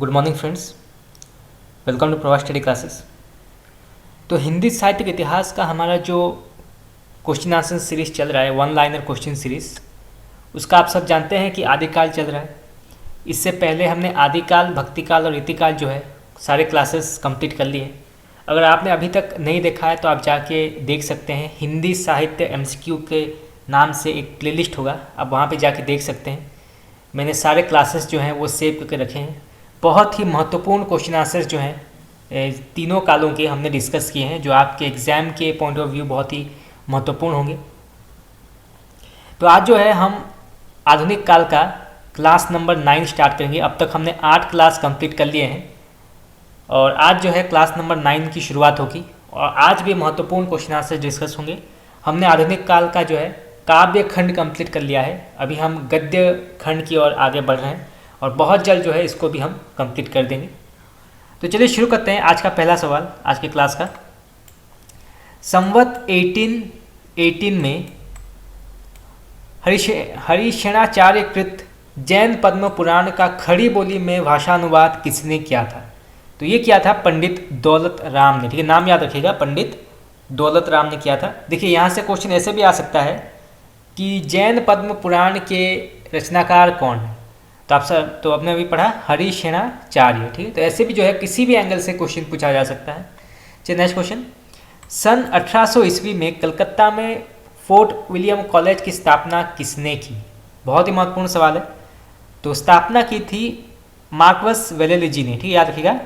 Good morning friends, welcome to Pravas study classes. तो हिंदी साहित्य के इतिहास का हमारा जो क्वेश्चन आंसर सीरीज़ चल रहा है, वन लाइनर क्वेश्चन सीरीज़, उसका आप सब जानते हैं कि आदिकाल चल रहा है। इससे पहले हमने आदिकाल, भक्तिकाल और रीतिकाल जो है सारे क्लासेस कंप्लीट कर लिए। अगर आपने अभी तक नहीं देखा है तो आप जाके देख सकते हैं। हिंदी साहित्य एमसीक्यू के नाम से एक प्लेलिस्ट होगा, आप वहाँ पे जाके देख सकते हैं। मैंने सारे क्लासेस जो हैं वो सेव करके रखे हैं। बहुत ही महत्वपूर्ण क्वेश्चन आंसर्स जो हैं तीनों कालों के हमने डिस्कस किए हैं, जो आपके एग्ज़ाम के पॉइंट ऑफ व्यू बहुत ही महत्वपूर्ण होंगे। तो आज जो है हम आधुनिक काल का क्लास नंबर 9 स्टार्ट करेंगे। अब तक हमने 8 क्लास कंप्लीट कर लिए हैं और आज जो है क्लास नंबर 9 की शुरुआत होगी और आज भी महत्वपूर्ण क्वेश्चन आंसर डिस्कस होंगे। हमने आधुनिक काल का जो है काव्य खंड कंप्लीट कर लिया है, अभी हम गद्य खंड की ओर आगे बढ़ रहे हैं और बहुत जल्द जो है इसको भी हम कंप्लीट कर देंगे। तो चलिए शुरू करते हैं आज का पहला सवाल आज के क्लास का। संवत 1818 में हरिशणाचार्य कृत जैन पद्म पुराण का खड़ी बोली में भाषानुवाद किसने किया था? तो ये किया था पंडित दौलत राम ने। ठीक है, नाम याद रखिएगा, पंडित दौलत राम ने किया था। देखिए यहाँ से क्वेश्चन ऐसे भी आ सकता है कि जैन पद्म पुराण के रचनाकार कौन है? तो आप सब तो आपने अभी पढ़ा हरिशणाचार्य। ठीक है, तो ऐसे भी जो है किसी भी एंगल से क्वेश्चन पूछा जा सकता है। चलिए नेक्स्ट क्वेश्चन। सन 1800 ईस्वी में कलकत्ता में फोर्ट विलियम कॉलेज की स्थापना किसने की? बहुत ही महत्वपूर्ण सवाल है। तो स्थापना की थी मार्क्वस वेलेजली ने। ठीक है, याद रखिएगा,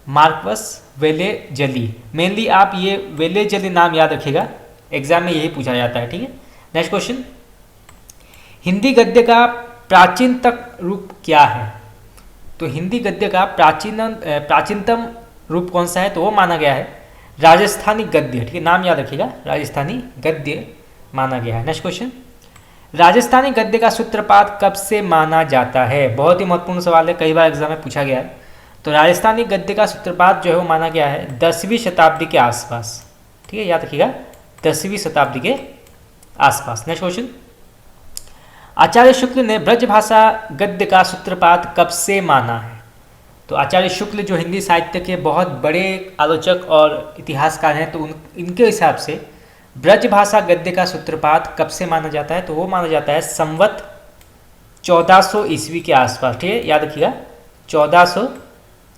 मार्क्वस वेलेजली। मेनली आप ये वेलेजली नाम याद रखिएगा, एग्जाम में यही पूछा जाता है। ठीक है, नेक्स्ट क्वेश्चन। हिंदी गद्य का प्राचीन तक रूप क्या है? तो हिंदी गद्य का प्राचीनतम रूप कौन सा है? तो वो माना गया है राजस्थानी गद्य। ठीक है, नाम याद रखिएगा, राजस्थानी गद्य माना गया है। Next question. राजस्थानी गद्य का सूत्रपात कब से माना जाता है? बहुत ही महत्वपूर्ण सवाल है, कई बार एग्जाम में पूछा गया है। तो राजस्थानी गद्य का सूत्रपात जो है वो माना गया है 10वीं शताब्दी के आसपास। ठीक है, याद रखिएगा, 10वीं शताब्दी के आसपास। Next question. आचार्य शुक्ल ने ब्रजभाषा गद्य का सूत्रपात कब से माना है? तो आचार्य शुक्ल जो हिंदी साहित्य के बहुत बड़े आलोचक और इतिहासकार हैं, तो इनके हिसाब से ब्रजभाषा गद्य का सूत्रपात कब से माना जाता है? तो वो माना जाता है संवत 1400 ईस्वी के आसपास। ठीक है, याद रखिएगा, 1400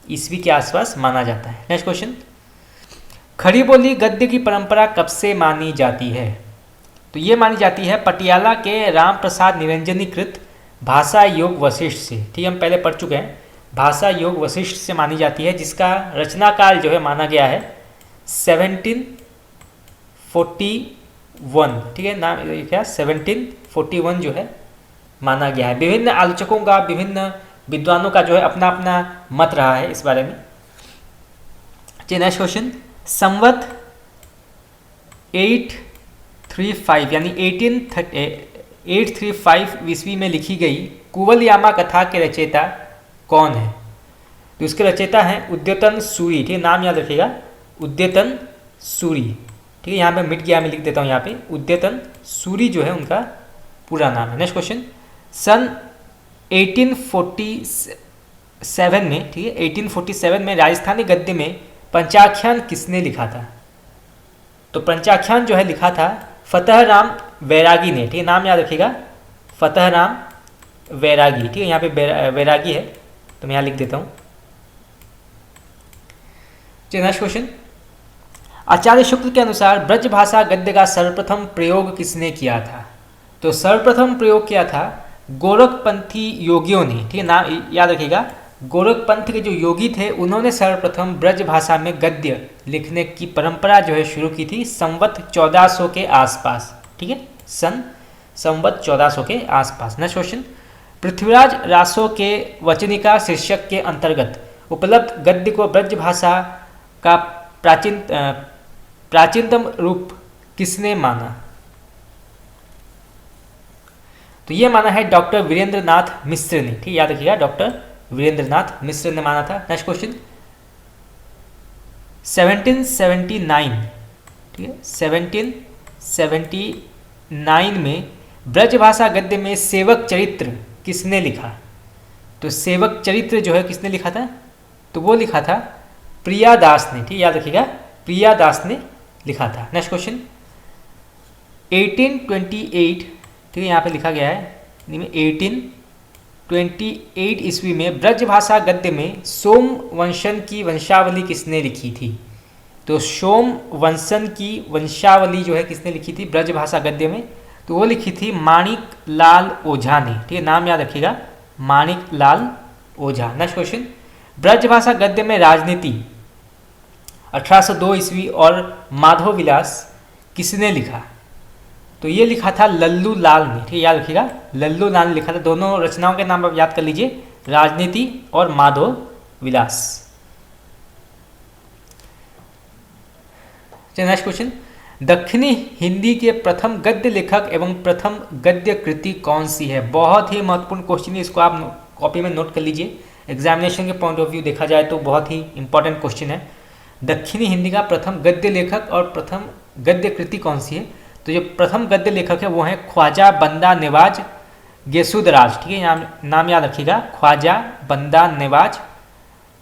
ईस्वी के आसपास माना जाता है। Next question. खड़ी बोली गद्य की परंपरा कब से मानी जाती है? तो ये मानी जाती है पटियाला के राम प्रसाद निरंजनी कृत भाषा योग वशिष्ठ से। ठीक है, हम पहले पढ़ चुके हैं, भाषा योग वशिष्ठ से मानी जाती है, जिसका रचनाकाल जो है माना गया है 1741। ठीक है, नाम क्या, 1741 जो है माना गया है। विभिन्न आलोचकों का, विभिन्न विद्वानों का जो है अपना अपना मत रहा है इस बारे में। चलिए नेक्स्ट क्वेश्चन। संवत 835 यानी 835 ईस्वी में लिखी गई कुवलयामा कथा के रचयिता कौन है? तो उसके रचयिता हैं उद्यतन सूरी। ठीक है, नाम याद रखिएगा, उद्यतन सूरी। ठीक है, यहाँ पे मिट गया, मैं लिख देता हूँ यहाँ पे, उद्यतन सूरी जो है उनका पूरा नाम है। Next question. सन 1847 में, ठीक है, 1847 में राजस्थानी गद्य में पंचाख्यान किसने लिखा था? तो पंचाख्यान जो है लिखा था फतेह राम वैरागी ने। ठीक है, नाम याद रखिएगा, फतेह राम वैरागी। ठीक है, यहाँ पे वैरागी है तो मैं यहाँ लिख देता हूँ। चलिए नेक्स्ट क्वेश्चन। आचार्य शुक्ल के अनुसार ब्रजभाषा गद्य का सर्वप्रथम प्रयोग किसने किया था? तो सर्वप्रथम प्रयोग किया था गोरखपंथी योगियों ने। ठीक है, नाम याद रखिएगा, गोरखपंथ के जो योगी थे उन्होंने सर्वप्रथम ब्रजभाषा में गद्य लिखने की परंपरा जो है शुरू की थी संवत 1400 के आसपास। ठीक है, संवत 1400 के आसपास। Next question. पृथ्वीराज रासो के वचनिका शीर्षक के अंतर्गत उपलब्ध गद्य को ब्रजभाषा का प्राचीनतम रूप किसने माना? तो ये माना है डॉक्टर वीरेंद्र नाथ मिश्र ने। ठीक, याद रखिएगा, डॉक्टर वीरेंद्र नाथ मिश्र ने माना था। Next question. 1779, ठीक है, 1779 में ब्रजभाषा गद्य में सेवक चरित्र किसने लिखा? तो सेवक चरित्र जो है किसने लिखा था, तो वो लिखा था प्रिया दास ने, ठीक, याद रखिएगा प्रिया दास ने लिखा था। नेक्स्ट क्वेश्चन 1828, ठीक है, यहाँ पे लिखा गया है 1828 ईस्वी में ब्रजभाषा गद्य में सोमवंशन की वंशावली किसने लिखी थी। तो सोमवंशन की वंशावली जो है किसने लिखी थी ब्रजभाषा गद्य में, तो वो लिखी थी माणिक लाल ओझा ने, ठीक है, नाम याद रखिएगा माणिक लाल ओझा। नेक्स्ट क्वेश्चन ब्रजभाषा गद्य में राजनीति 1802 ईस्वी और माधव विलास किसने लिखा, तो ये लिखा था लल्लू लाल ने, ठीक है, याद रखिएगा लल्लू लाल ने लिखा था। दोनों रचनाओं के नाम आप याद कर लीजिए, राजनीति और माधव विलास। नेक्स्ट क्वेश्चन दक्षिणी हिंदी के प्रथम गद्य लेखक एवं प्रथम गद्य कृति कौन सी है। बहुत ही महत्वपूर्ण क्वेश्चन है, इसको आप कॉपी में नोट कर लीजिए। एग्जामिनेशन के पॉइंट ऑफ व्यू देखा जाए तो बहुत ही इंपॉर्टेंट क्वेश्चन है। दक्षिणी हिंदी का प्रथम गद्य लेखक और प्रथम गद्य कृति कौन सी है, तो जो प्रथम गद्य लेखक है वो है ख्वाजा बंदा नेवाज गेसुदराज, ठीक है, नाम याद रखिएगा ख्वाजा बंदा नेवाज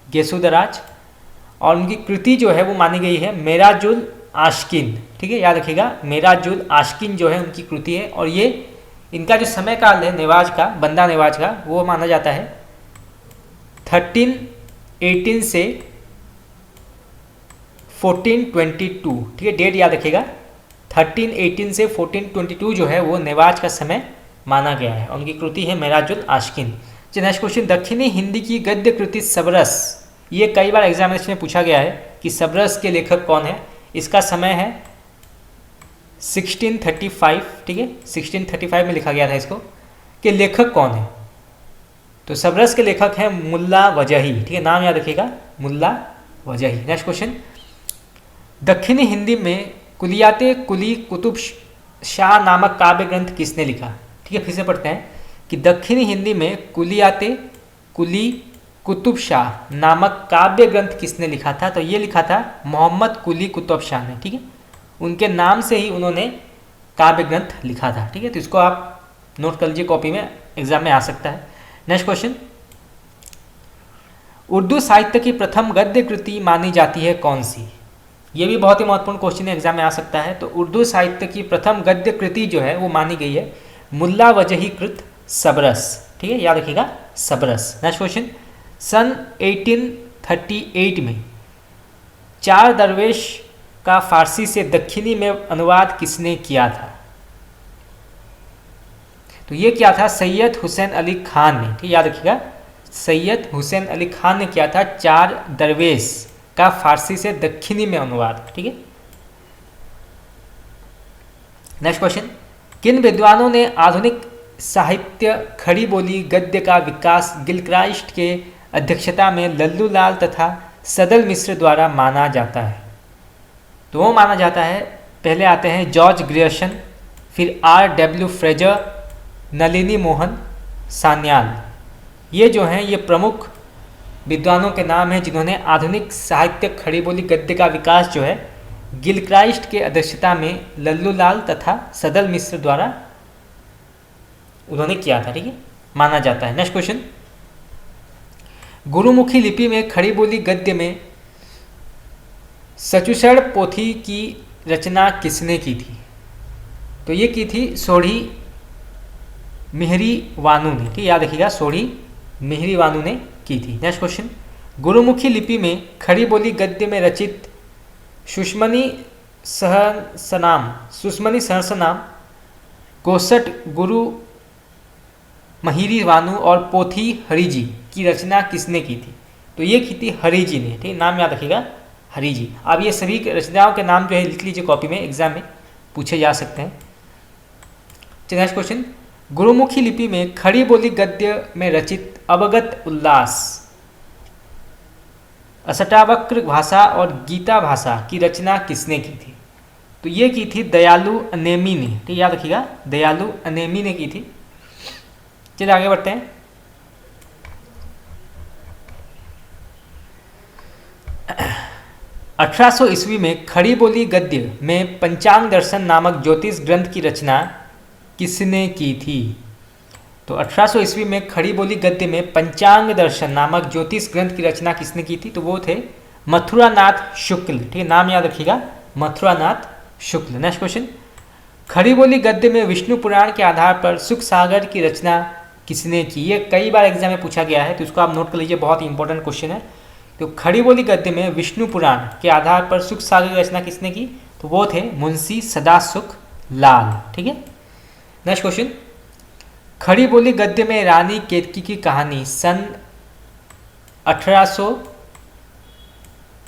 गेसुदराज। और उनकी कृति जो है वो मानी गई है मेराजुल आशकिन, ठीक है, याद रखिएगा मेराजुल आशकिन जो है उनकी कृति है। और ये इनका जो समय काल है नेवाज का, बंदा नेवाज का, वो माना जाता है 1318 से 1422, ठीक है, डेट याद रखिएगा 1318 से 1422 जो है वो नेवाज का समय माना गया है। उनकी कृति है मेराजुल आशकिन। नेक्स्ट क्वेश्चन दक्षिणी हिंदी की गद्य कृति सबरस, ये कई बार एग्जामिनेशन में पूछा गया है कि सबरस के लेखक कौन है। इसका समय है 1635, ठीक है, 1635 में लिखा गया था इसको, कि लेखक कौन है, तो सबरस के लेखक हैं मुल्ला वजही, ठीक है, नाम याद रखिएगा मुल्ला वजही। नेक्स्ट क्वेश्चन दक्षिणी हिंदी में कुलियाते कुली कुतुब शाह नामक काव्य ग्रंथ किसने लिखा, ठीक है, फिर से पढ़ते हैं कि दक्षिणी हिंदी में कुलियाते कुली कुतुब शाह नामक काव्य ग्रंथ किसने लिखा था, तो ये लिखा था मोहम्मद कुली कुतुब शाह ने, ठीक है, उनके नाम से ही उन्होंने काव्य ग्रंथ लिखा था, ठीक है, तो इसको आप नोट कर लीजिए, कॉपी में एग्जाम में आ सकता है। नेक्स्ट क्वेश्चन उर्दू साहित्य की प्रथम गद्य कृति मानी जाती है कौन सी, ये भी बहुत ही महत्वपूर्ण क्वेश्चन एग्जाम में आ सकता है। तो उर्दू साहित्य की प्रथम गद्य कृति जो है वो मानी गई है मुल्ला वजही कृत सबरस, ठीक है, याद रखिएगा सबरस। नेक्स्ट क्वेश्चन सन 1838 में चार दरवेश का फारसी से दक्षिणी में अनुवाद किसने किया था, तो ये क्या था सैयद हुसैन अली खान ने, ठीक, याद रखिएगा सैयद हुसैन अली खान ने किया था चार दरवेश का फारसी से दक्षिणी में अनुवाद, ठीक है। नेक्स्ट क्वेश्चन किन विद्वानों ने आधुनिक साहित्य खड़ी बोली गद्य का विकास गिलक्राइस्ट के अध्यक्षता में लल्लू लाल तथा सदल मिश्र द्वारा माना जाता है, तो वो माना जाता है, पहले आते हैं जॉर्ज ग्रियर्सन, फिर R.W. फ्रेजर, नलिनी मोहन सान्याल। ये जो हैं ये प्रमुख विद्वानों के नाम हैं जिन्होंने आधुनिक साहित्य खड़ी बोली गद्य का विकास जो है गिलक्राइस्ट के अध्यक्षता में लल्लू लाल तथा सदल मिश्र द्वारा उन्होंने किया था, ठीक है, माना जाता है। नेक्स्ट क्वेश्चन गुरुमुखी लिपि में खड़ी बोली गद्य में सचुषण पोथी की रचना किसने की थी, तो ये की थी सोढ़ी मिहरी वानू ने, ठीक, याद रखिएगा सोढ़ी मिहरी वानू ने की थी। नेक्स्ट क्वेश्चन गुरुमुखी लिपि में खड़ी बोली गद्य में रचित सुषमनी सहस्रनाम कोसट गुरु महिरी वानू और पोथी हरिजी की रचना किसने की थी, तो ये की थी हरिजी ने, ठीक, नाम याद रखिएगा हरिजी। अब ये सभी रचनाओं के नाम जो है लिख लीजिए, कॉपी में एग्जाम में पूछे जा सकते हैं। नेक्स्ट क्वेश्चन गुरुमुखी लिपि में खड़ी बोली गद्य में रचित अवगत उल्लास अष्टावक्र भाषा और गीता भाषा की रचना किसने की थी, तो ये की थी दयालु अनेमी ने, ठीक, याद रखिएगा दयालु अनेमी ने की थी। चलिए आगे बढ़ते हैं। 1800 ईस्वी में खड़ी बोली गद्य में पंचांग दर्शन नामक ज्योतिष ग्रंथ की रचना किसने की थी, तो 1800 ईस्वी में खड़ी बोली गद्य में पंचांग दर्शन नामक ज्योतिष ग्रंथ की रचना किसने की थी? तो वो थे मथुरानाथ शुक्ल। ठीक है, नाम याद रखिएगा, मथुरानाथ शुक्ल। नेक्स्ट क्वेश्चन, खड़ी बोली गद्य में विष्णु पुराण के आधार पर सुख सागर की रचना किसने की? ये कई बार एग्जाम में पूछा गया है, तो इसको आप नोट कर लीजिए, बहुत इंपॉर्टेंट क्वेश्चन है। तो खड़ी बोली गद्य में विष्णु पुराण के आधार पर सुख सागर की रचना किसने की? तो वो थे मुंशी सदासुख लाल। ठीक है, नेक्स्ट क्वेश्चन, खड़ी बोली गद्य में रानी केतकी की कहानी सन 1800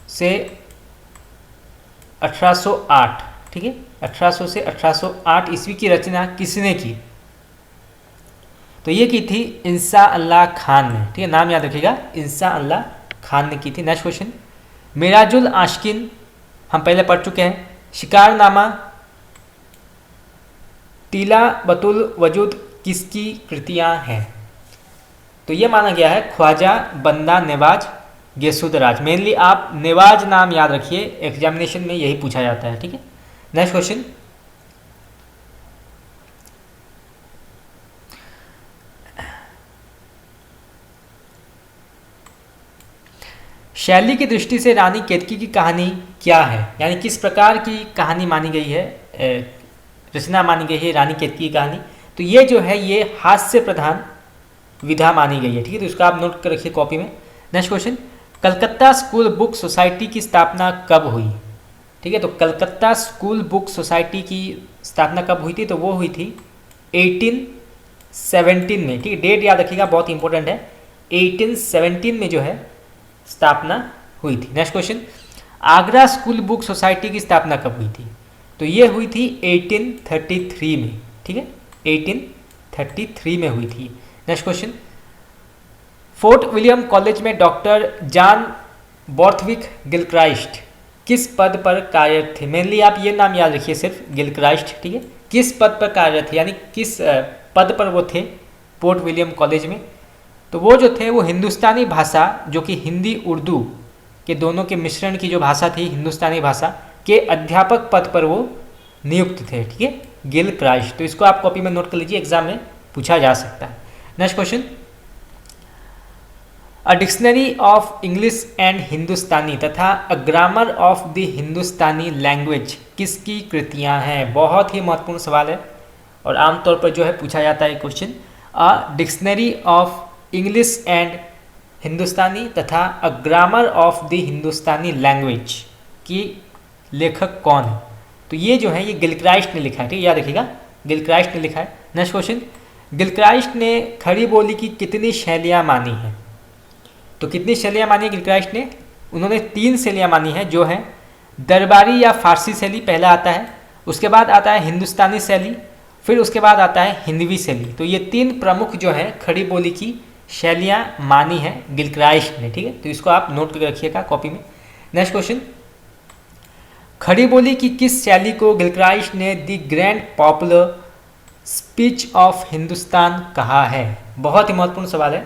से 1808, ठीक है, 1800 से 1808 ईस्वी की रचना किसने की? तो ये की थी इंसा अल्लाह खान ने। ठीक है, नाम याद रखिएगा, इंसा अल्लाह खान ने की थी। नेक्स्ट क्वेश्चन, मिराजुल आशिकीन हम पहले पढ़ चुके हैं। शिकारनामा, तीला बतुल वजूद किसकी कृतियां हैं? तो ये माना गया है ख्वाजा बंदा नेवाज गेसुदराज। मेनली आप नेवाज नाम याद रखिए, एग्जामिनेशन में यही पूछा जाता है। ठीक है, नेक्स्ट क्वेश्चन, शैली की दृष्टि से रानी केतकी की कहानी क्या है? यानी किस प्रकार की कहानी मानी गई है, रचना मानी गई है रानी केतकी की कहानी? तो ये जो है ये हास्य प्रधान विधा मानी गई है। ठीक है, तो इसको आप नोट कर रखिए कॉपी में। Next question, Calcutta school book society की स्थापना कब हुई? ठीक है, तो कलकत्ता स्कूल बुक सोसाइटी की स्थापना कब हुई थी? तो वो हुई थी 1817 में। ठीक है, डेट याद रखिएगा, बहुत इंपॉर्टेंट है। 1817 में जो है स्थापना हुई थी। Next question, Agra school book society की स्थापना कब हुई थी? तो ये हुई थी 1833 में। ठीक है, 1833 में हुई थी। Next question, fort William college में डॉक्टर जॉन बॉर्थविक गिलक्राइस्ट किस पद पर कार्यरत थे? मेनली आप ये नाम याद रखिए सिर्फ, गिलक्राइस्ट। ठीक है, किस पद पर कार्यरत थे, यानी किस पद पर वो थे फोर्ट विलियम कॉलेज में? तो वो जो थे वो हिंदुस्तानी भाषा, जो कि हिंदी उर्दू के दोनों के मिश्रण की जो भाषा थी, हिंदुस्तानी भाषा के अध्यापक पद पर वो नियुक्त थे। ठीक है, गिलक्राइस्ट। तो इसको आप कॉपी में नोट कर लीजिए, एग्जाम में पूछा जा सकता है। Next question, a dictionary of English and Hindustani तथा a grammar of the Hindustani language किसकी कृतियां हैं? बहुत ही महत्वपूर्ण सवाल है और आमतौर पर जो है पूछा जाता है question. A dictionary of English and Hindustani तथा a grammar of the Hindustani language की लेखक कौन है? तो ये जो है ये गिलक्राइस्ट ने लिखा है। ठीक है, याद रखिएगा, गिलक्राइस्ट ने लिखा है। नेक्स्ट क्वेश्चन, गिलक्राइस्ट ने खड़ी बोली की कितनी शैलियाँ मानी हैं? तो कितनी शैलियाँ मानी है गिलक्राइस्ट ने? उन्होंने 3 शैलियाँ मानी हैं, जो है दरबारी या फारसी शैली पहला आता है, उसके बाद आता है हिंदुस्तानी शैली, फिर उसके बाद आता है हिंदवी शैली। तो ये 3 प्रमुख जो है खड़ी बोली की शैलियाँ मानी है गिलक्राइस्ट ने। ठीक है, तो इसको आप नोट करके रखिएगा कॉपी में। नेक्स्ट क्वेश्चन, खड़ी बोली की किस शैली को गिलक्राइस्ट ने the grand popular speech of Hindustan कहा है? बहुत ही महत्वपूर्ण सवाल है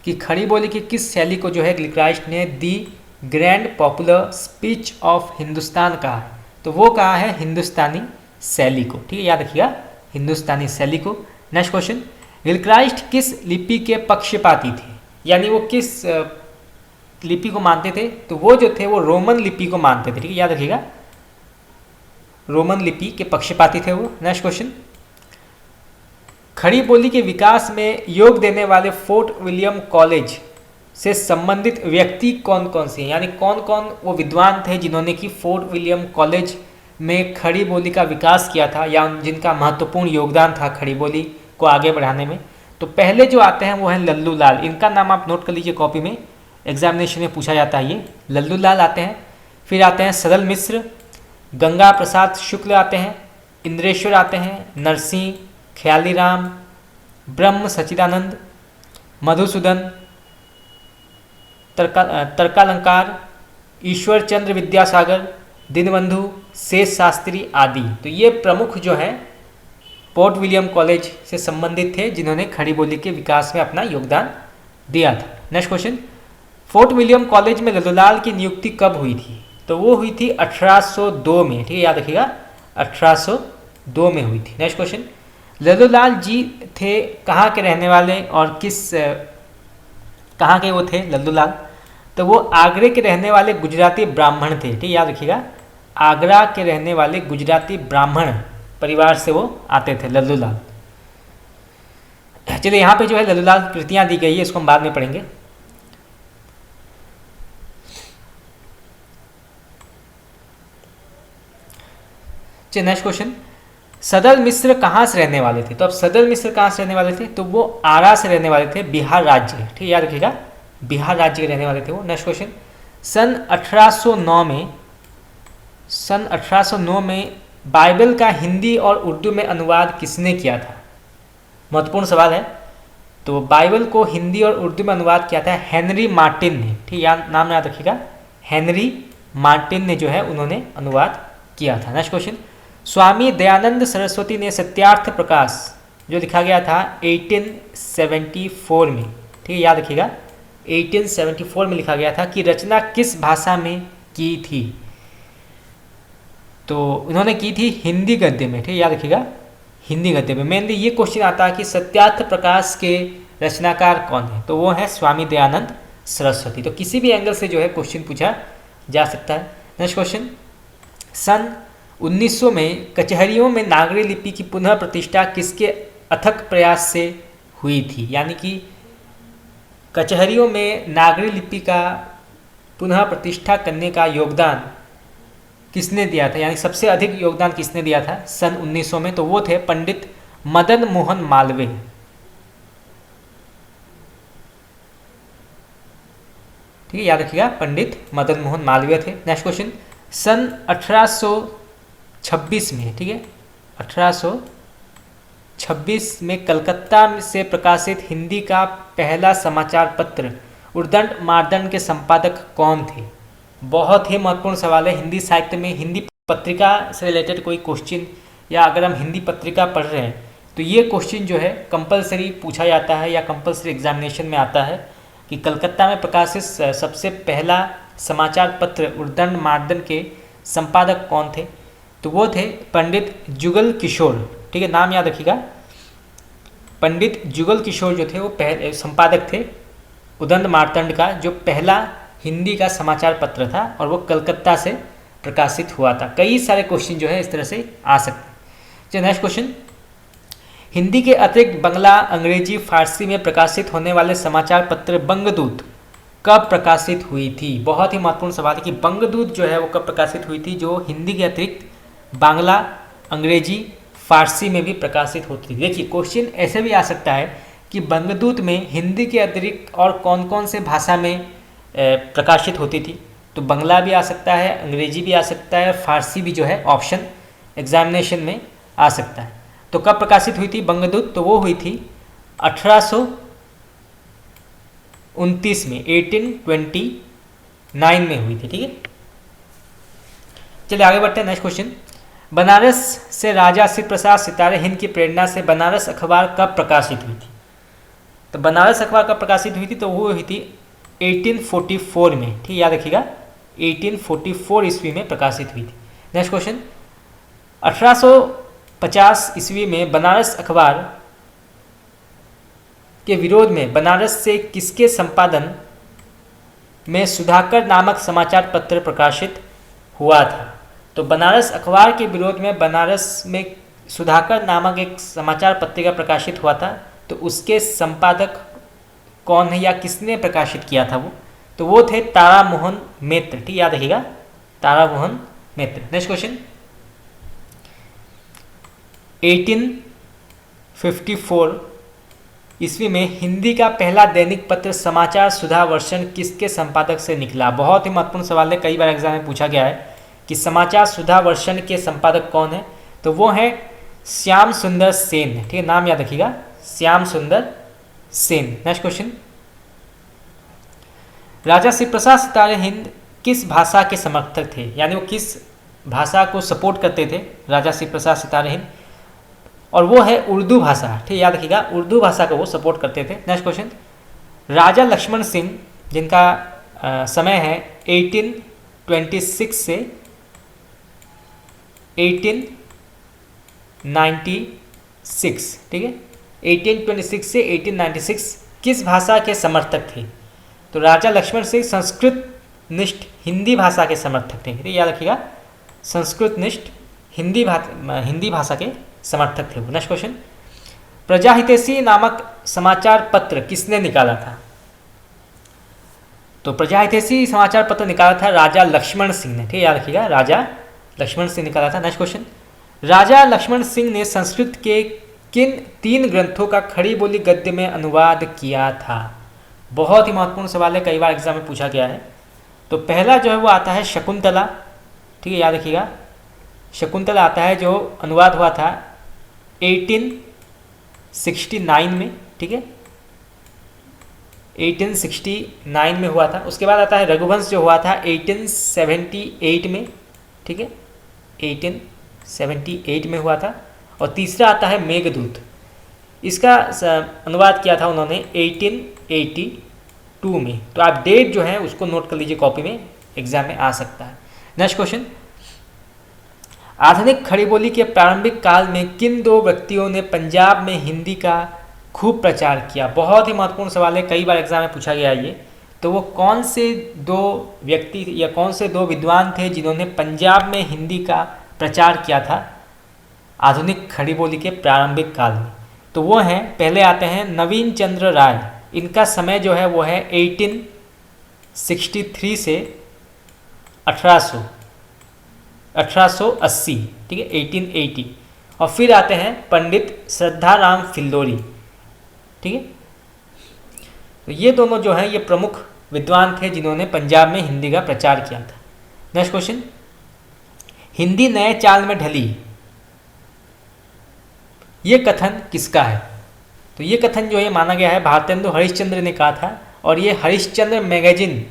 कि खड़ी बोली की किस शैली को जो है गिलक्राइस्ट ने the grand popular speech of Hindustan कहा है? तो वो कहा है हिंदुस्तानी शैली को। ठीक है, याद रखिएगा, हिंदुस्तानी शैली को। नेक्स्ट क्वेश्चन, गिलक्राइस्ट किस लिपि के पक्षपाती थे? यानी वो किस लिपि को मानते थे? तो वो जो थे वो रोमन लिपि को मानते थे। ठीक है, याद रखिएगा, रोमन लिपि के पक्षपाती थे वो। नेक्स्ट क्वेश्चन, खड़ी बोली के विकास में योग देने वाले फोर्ट विलियम कॉलेज से संबंधित व्यक्ति कौन कौन से हैं? यानी कौन कौन वो विद्वान थे जिन्होंने कि फोर्ट विलियम कॉलेज में खड़ी बोली का विकास किया था, या जिनका महत्वपूर्ण योगदान था खड़ी बोली को आगे बढ़ाने में? तो पहले जो आते हैं वो हैं लल्लू लाल। इनका नाम आप नोट कर लीजिए कॉपी में, एग्जामिनेशन में पूछा जाता है। ये लल्लू लाल आते हैं। फिर आते हैं सरल मिश्र, गंगा प्रसाद शुक्ल आते हैं, इंद्रेश्वर आते हैं, नरसिंह, ख्याली राम, ब्रह्म सच्चिदानंद, मधुसूदन, तर्कालंकार, ईश्वर चंद्र विद्यासागर, दीनबंधु, शेष शास्त्री आदि। तो ये प्रमुख जो है फोर्ट विलियम कॉलेज से संबंधित थे जिन्होंने खड़ी बोली के विकास में अपना योगदान दिया था। Next question, fort William college में लल्लूलाल की नियुक्ति कब हुई थी? तो वो हुई थी 1802 में। ठीक है, याद रखिएगा, 1802 में हुई थी। नेक्स्ट क्वेश्चन, लल्लूलाल जी थे कहाँ के रहने वाले और कहाँ के वो थे लल्लूलाल? तो वो आगरे के रहने वाले गुजराती ब्राह्मण थे, ठीक, याद रखिएगा। आगरा के रहने वाले गुजराती ब्राह्मण परिवार से वो आते थे लल्लूलाल। चलिए यहाँ पे जो है लल्लूलाल कृतियाँ दी गई है, इसको हम बाद में पढ़ेंगे। चलिए नेक्स्ट क्वेश्चन, सदल मिश्र कहाँ से रहने वाले थे? तो अब सदल मिश्र कहाँ से रहने वाले थे? तो वो आरा से रहने वाले थे, बिहार राज्य, ठीक, याद रखिएगा, बिहार राज्य के रहने वाले थे वो। नेक्स्ट क्वेश्चन, सन 1809 में बाइबल का हिंदी और उर्दू में अनुवाद किसने किया था? महत्वपूर्ण सवाल है। तो बाइबल को हिंदी और उर्दू में अनुवाद किया था हेनरी मार्टिन ने, ठीक, नाम याद रखिएगा, हेनरी मार्टिन ने जो है उन्होंने अनुवाद किया था। नेक्स्ट क्वेश्चन, स्वामी दयानंद सरस्वती ने सत्यार्थ प्रकाश जो लिखा गया था 1874 में, ठीक है, याद रखिएगा 1874 में लिखा गया था, कि रचना किस भाषा में की थी? तो उन्होंने की थी हिंदी गद्य में, ठीक, याद रखिएगा, हिंदी गद्य में। मेनली ये क्वेश्चन आता है कि सत्यार्थ प्रकाश के रचनाकार कौन है? तो वो है स्वामी दयानंद सरस्वती। तो किसी भी एंगल से जो है क्वेश्चन पूछा जा सकता है। नेक्स्ट क्वेश्चन, सन 1900 में कचहरियों में नागरी लिपि की पुनः प्रतिष्ठा किसके अथक प्रयास से हुई थी? यानी कि कचहरियों में नागरी लिपि का पुनः प्रतिष्ठा करने का योगदान किसने दिया था? यानी सबसे अधिक योगदान किसने दिया था सन 1900 में? तो वो थे पंडित मदन मोहन मालवीय, ठीक है, याद रखिएगा, पंडित मदन मोहन मालवीय थे। नेक्स्ट क्वेश्चन, सन 1826 में, ठीक है, 1826 में कलकत्ता से प्रकाशित हिंदी का पहला समाचार पत्र उद्दंड मार्दंड के संपादक कौन थे? बहुत ही महत्वपूर्ण सवाल है। हिंदी साहित्य में हिंदी पत्रिका से रिलेटेड कोई क्वेश्चन, या अगर हम हिंदी पत्रिका पढ़ रहे हैं तो ये क्वेश्चन जो है कंपलसरी पूछा जाता है या कंपलसरी एग्जामिनेशन में आता है कि कलकत्ता में प्रकाशित सबसे पहला समाचार पत्र उद्दंड मार्दंड के संपादक कौन थे? तो वो थे पंडित जुगल किशोर, ठीक है, नाम याद रखिएगा, पंडित जुगल किशोर जो थे वो पहले संपादक थे उद्दंड मार्तंड का, जो पहला हिंदी का समाचार पत्र था और वो कलकत्ता से प्रकाशित हुआ था। कई सारे क्वेश्चन जो है इस तरह से आ सकते हैं। चलिए नेक्स्ट क्वेश्चन, हिंदी के अतिरिक्त बंगला, अंग्रेजी, फारसी में प्रकाशित होने वाले समाचार पत्र बंगदूत कब प्रकाशित हुई थी? बहुत ही महत्वपूर्ण सवाल है कि बंगदूत जो है वो कब प्रकाशित हुई थी, जो हिंदी के अतिरिक्त बांग्ला, अंग्रेजी, फारसी में भी प्रकाशित होती थी। देखिए क्वेश्चन ऐसे भी आ सकता है कि बंगदूत में हिंदी के अतिरिक्त और कौन कौन से भाषा में प्रकाशित होती थी? तो बंगला भी आ सकता है, अंग्रेजी भी आ सकता है, फारसी भी जो है ऑप्शन एग्जामिनेशन में आ सकता है। तो कब प्रकाशित हुई थी बंगदूत? तो वो हुई थी 1829 में, 1829 में हुई थी, ठीक है। चलिए आगे बढ़ते हैं। नेक्स्ट क्वेश्चन, बनारस से राजा शिव प्रसाद सितारे हिंद की प्रेरणा से बनारस अखबार कब प्रकाशित हुई थी? तो बनारस अखबार कब प्रकाशित हुई थी? तो वो हुई थी 1844 में, ठीक, याद रखिएगा, 1844 ईस्वी में प्रकाशित हुई थी। नेक्स्ट क्वेश्चन, 1850 ईस्वी में बनारस अखबार के विरोध में बनारस से किसके संपादन में सुधाकर नामक समाचार पत्र प्रकाशित हुआ था? तो बनारस अखबार के विरोध में बनारस में सुधाकर नामक एक समाचार पत्रिका प्रकाशित हुआ था। तो उसके संपादक कौन है या किसने प्रकाशित किया था वो? तो वो थे तारामोहन मित्र, ठीक, याद रखिएगा, तारामोहन मित्र। नेक्स्ट क्वेश्चन, 1854 ईस्वी में हिंदी का पहला दैनिक पत्र समाचार सुधा वर्षन किसके संपादक से निकला? बहुत ही महत्वपूर्ण सवाल है, कई बार एग्जाम में पूछा गया है कि समाचार सुधा वर्षन के संपादक कौन है? तो वो है श्याम सुंदर सेन, ठीक है, नाम याद रखिएगा, श्याम सुंदर सेन। नेक्स्ट क्वेश्चन, राजा शिव प्रसाद सितारे हिंद किस भाषा के समर्थक थे? यानी वो किस भाषा को सपोर्ट करते थे राजा शिव प्रसाद सितारे हिंद? और वो है उर्दू भाषा, ठीक, याद रखिएगा, उर्दू भाषा को वो सपोर्ट करते थे। नेक्स्ट क्वेश्चन, राजा लक्ष्मण सिंह जिनका समय है 1826 से 1896 ठीक है, 1826 से 1896 किस भाषा के समर्थक थे? तो राजा लक्ष्मण सिंह संस्कृत निष्ठ हिंदी भाषा के समर्थक थे। याद रखिएगा, संस्कृत निष्ठ हिंदी भाषा के समर्थक थे वो। नेक्स्ट क्वेश्चन, प्रजाहितैषी नामक समाचार पत्र किसने निकाला था? तो प्रजाहितैषी समाचार पत्र निकाला था राजा लक्ष्मण सिंह ने। ठीक है, याद रखिएगा, राजा लक्ष्मण सिंह निकाला था। नेक्स्ट क्वेश्चन, राजा लक्ष्मण सिंह ने संस्कृत के किन 3 ग्रंथों का खड़ी बोली गद्य में अनुवाद किया था? बहुत ही महत्वपूर्ण सवाल है, कई बार एग्जाम में पूछा गया है। तो पहला जो है वो आता है शकुंतला। ठीक है, याद रखिएगा, शकुंतला आता है जो अनुवाद हुआ था 1869 में। ठीक है, 1869 में हुआ था। उसके बाद आता है रघुवंश जो हुआ था 1878 में। ठीक है, 1878 में हुआ था। और तीसरा आता है मेघदूत, इसका अनुवाद किया था उन्होंने 1882 में। तो आप डेट जो है उसको नोट कर लीजिए, कॉपी में एग्जाम में आ सकता है। नेक्स्ट क्वेश्चन, आधुनिक खड़ी बोली के प्रारंभिक काल में किन 2 व्यक्तियों ने पंजाब में हिंदी का खूब प्रचार किया? बहुत ही महत्वपूर्ण सवाल है, कई बार एग्जाम में पूछा गया ये। तो वो कौन से 2 व्यक्ति या कौन से 2 विद्वान थे जिन्होंने पंजाब में हिंदी का प्रचार किया था आधुनिक खड़ी बोली के प्रारंभिक काल में? तो वो हैं, पहले आते हैं नवीन चंद्र राय। इनका समय जो है वो है 1863 से 1880। ठीक है, 1880। और फिर आते हैं पंडित श्रद्धाराम फिल्लोरी। ठीक है, तो ये दोनों जो हैं ये प्रमुख विद्वान थे जिन्होंने पंजाब में हिंदी का प्रचार किया था। नेक्स्ट क्वेश्चन, हिंदी नए चाल में ढली, ये कथन किसका है? तो ये कथन जो है माना गया है भारतेंदु हरिश्चंद्र ने कहा था। और ये हरिश्चंद्र मैगजीन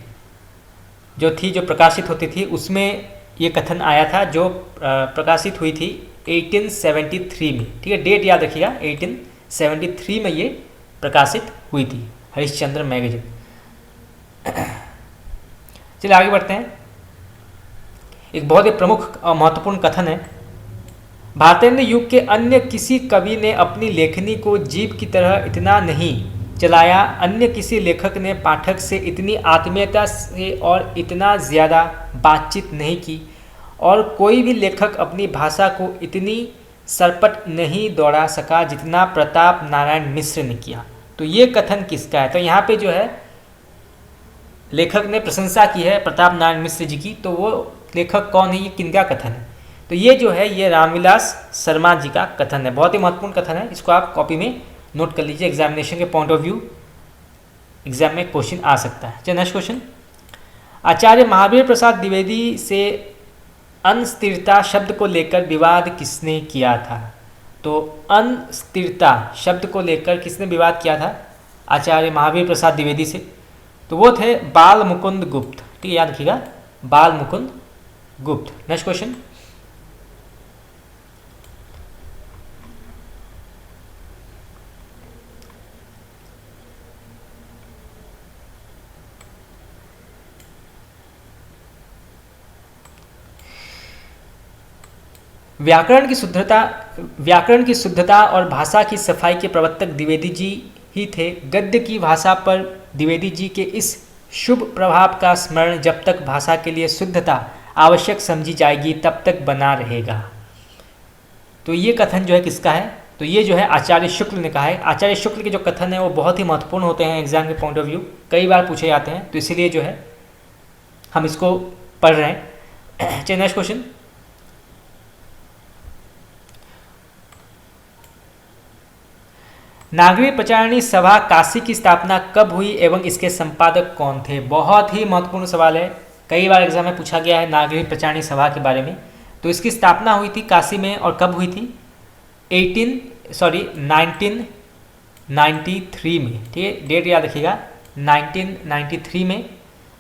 जो थी, जो प्रकाशित होती थी, उसमें ये कथन आया था, जो प्रकाशित हुई थी 1873 में। ठीक है, डेट याद रखिएगा, 1873 में ये प्रकाशित हुई थी हरिश्चंद्र मैगजीन। चलिए आगे बढ़ते हैं। एक बहुत ही प्रमुख और महत्वपूर्ण कथन है, भारतेंद्र युग के अन्य किसी कवि ने अपनी लेखनी को जीव की तरह इतना नहीं चलाया, अन्य किसी लेखक ने पाठक से इतनी आत्मीयता से और इतना ज़्यादा बातचीत नहीं की, और कोई भी लेखक अपनी भाषा को इतनी सरपट नहीं दौड़ा सका जितना प्रताप नारायण मिश्र ने किया। तो ये कथन किसका है? तो यहाँ पे जो है लेखक ने प्रशंसा की है प्रताप नारायण मिश्र जी की। तो वो लेखक कौन है, ये किनका कथन है? तो ये जो है ये रामविलास शर्मा जी का कथन है। बहुत ही महत्वपूर्ण कथन है, इसको आप कॉपी में नोट कर लीजिए, एग्जामिनेशन के पॉइंट ऑफ व्यू एग्जाम में क्वेश्चन आ सकता है। चलिए नेक्स्ट क्वेश्चन, आचार्य महावीर प्रसाद द्विवेदी से अस्थिरता शब्द को लेकर विवाद किसने किया था? तो अस्थिरता शब्द को लेकर किसने विवाद किया था आचार्य महावीर प्रसाद द्विवेदी से? तो वो थे बाल मुकुंद गुप्त। ठीक है, याद रखिएगा, बाल मुकुंद गुप्त। नेक्स्ट क्वेश्चन, व्याकरण की शुद्धता और भाषा की सफाई के प्रवर्तक द्विवेदी जी ही थे। गद्य की भाषा पर द्विवेदी जी के इस शुभ प्रभाव का स्मरण जब तक भाषा के लिए शुद्धता आवश्यक समझी जाएगी तब तक बना रहेगा। तो ये कथन जो है किसका है? तो ये जो है आचार्य शुक्ल ने कहा है। आचार्य शुक्ल के जो कथन है वो बहुत ही महत्वपूर्ण होते हैं एग्जाम के पॉइंट ऑफ व्यू, कई बार पूछे जाते हैं, तो इसीलिए जो है हम इसको पढ़ रहे हैं। चलिए नेक्स्ट क्वेश्चन, नागरी प्रचारणी सभा काशी की स्थापना कब हुई एवं इसके संपादक कौन थे? बहुत ही महत्वपूर्ण सवाल है, कई बार एग्जाम में पूछा गया है नागरी प्रचारणी सभा के बारे में। तो इसकी स्थापना हुई थी काशी में, और कब हुई थी? 1993 में। ठीक है, डेट याद रखिएगा, 1993 में।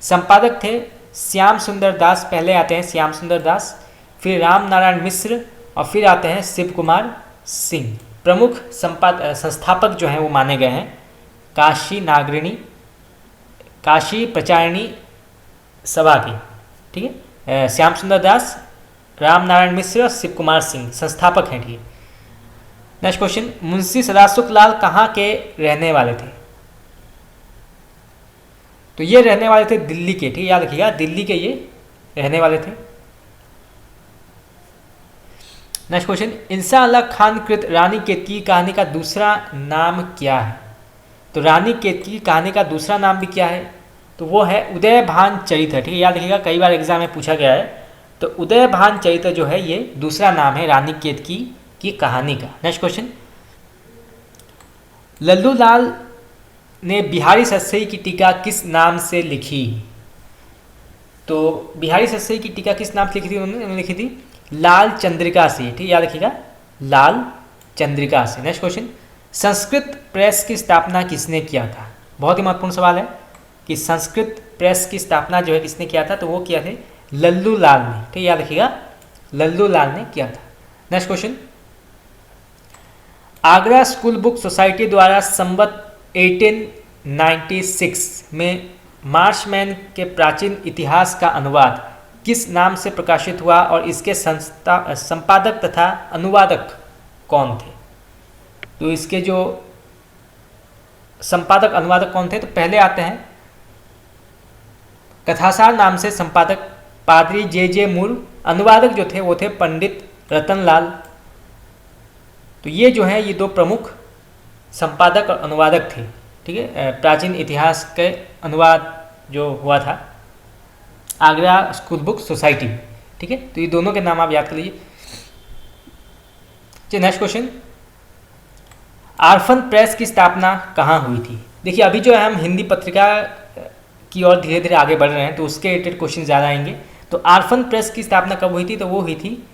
संपादक थे श्याम सुंदर दास, पहले आते हैं श्याम सुंदर दास, फिर राम नारायण मिश्र, और फिर आते हैं शिव कुमार सिंह। प्रमुख संस्थापक जो हैं वो माने गए हैं काशी प्रचारिणी सभा के। ठीक है, श्याम सुंदर दास, राम नारायण मिश्र, शिव कुमार सिंह संस्थापक हैं। ठीक है, नेक्स्ट क्वेश्चन, मुंशी सदासुख लाल कहाँ के रहने वाले थे? तो ये रहने वाले थे दिल्ली के, ठीक है, याद रखिएगा, दिल्ली के ये रहने वाले थे। नेक्स्ट क्वेश्चन, इंसान अल्लाह खान कृत रानी केतकी की कहानी का दूसरा नाम क्या है? तो रानी केतकी की कहानी का दूसरा नाम भी क्या है? तो वो है उदयभान चरित्र, ठीक है, याद रखिएगा, कई बार एग्जाम में पूछा गया है। तो उदयभान चरित्र जो है ये दूसरा नाम है रानी केतकी की कहानी का। नेक्स्ट क्वेश्चन, लल्लू लाल ने बिहारी सतसई की टीका किस नाम से लिखी? तो बिहारी सतसई की टीका किस नाम से लिखी थी उन्होंने लिखी थी लाल चंद्रिका से, ठीक है, याद रखिएगा, लाल चंद्रिका से। नेक्स्ट क्वेश्चन, संस्कृत प्रेस की स्थापना किसने किया था? बहुत ही महत्वपूर्ण सवाल है कि संस्कृत प्रेस की स्थापना जो है किसने किया था? तो वो किया थे लल्लू लाल ने, ठीक है, याद रखिएगा, लल्लू लाल ने किया था। Next question, Agra school book society द्वारा संवत 1896 में मार्शमैन के प्राचीन इतिहास का अनुवाद किस नाम से प्रकाशित हुआ और इसके संपादक तथा अनुवादक कौन थे? तो इसके जो संपादक अनुवादक कौन थे? तो पहले आते हैं कथासार नाम से संपादक पादरी जे मूर, अनुवादक जो थे वो थे पंडित रतनलाल। तो ये जो है ये दो प्रमुख संपादक और अनुवादक थे, ठीक है, प्राचीन इतिहास के अनुवाद जो हुआ था आगरा स्कूल बुक सोसाइटी, ठीक है, तो ये दोनों के नाम आप याद कर लीजिए। चलिए नेक्स्ट क्वेश्चन, आर्फन प्रेस की स्थापना कहाँ हुई थी? देखिए अभी जो है हम हिंदी पत्रिका की ओर धीरे धीरे आगे बढ़ रहे हैं, तो उसके रिलेटेड क्वेश्चन ज़्यादा आएंगे। तो आर्फन प्रेस की स्थापना कब हुई थी? तो वो हुई थी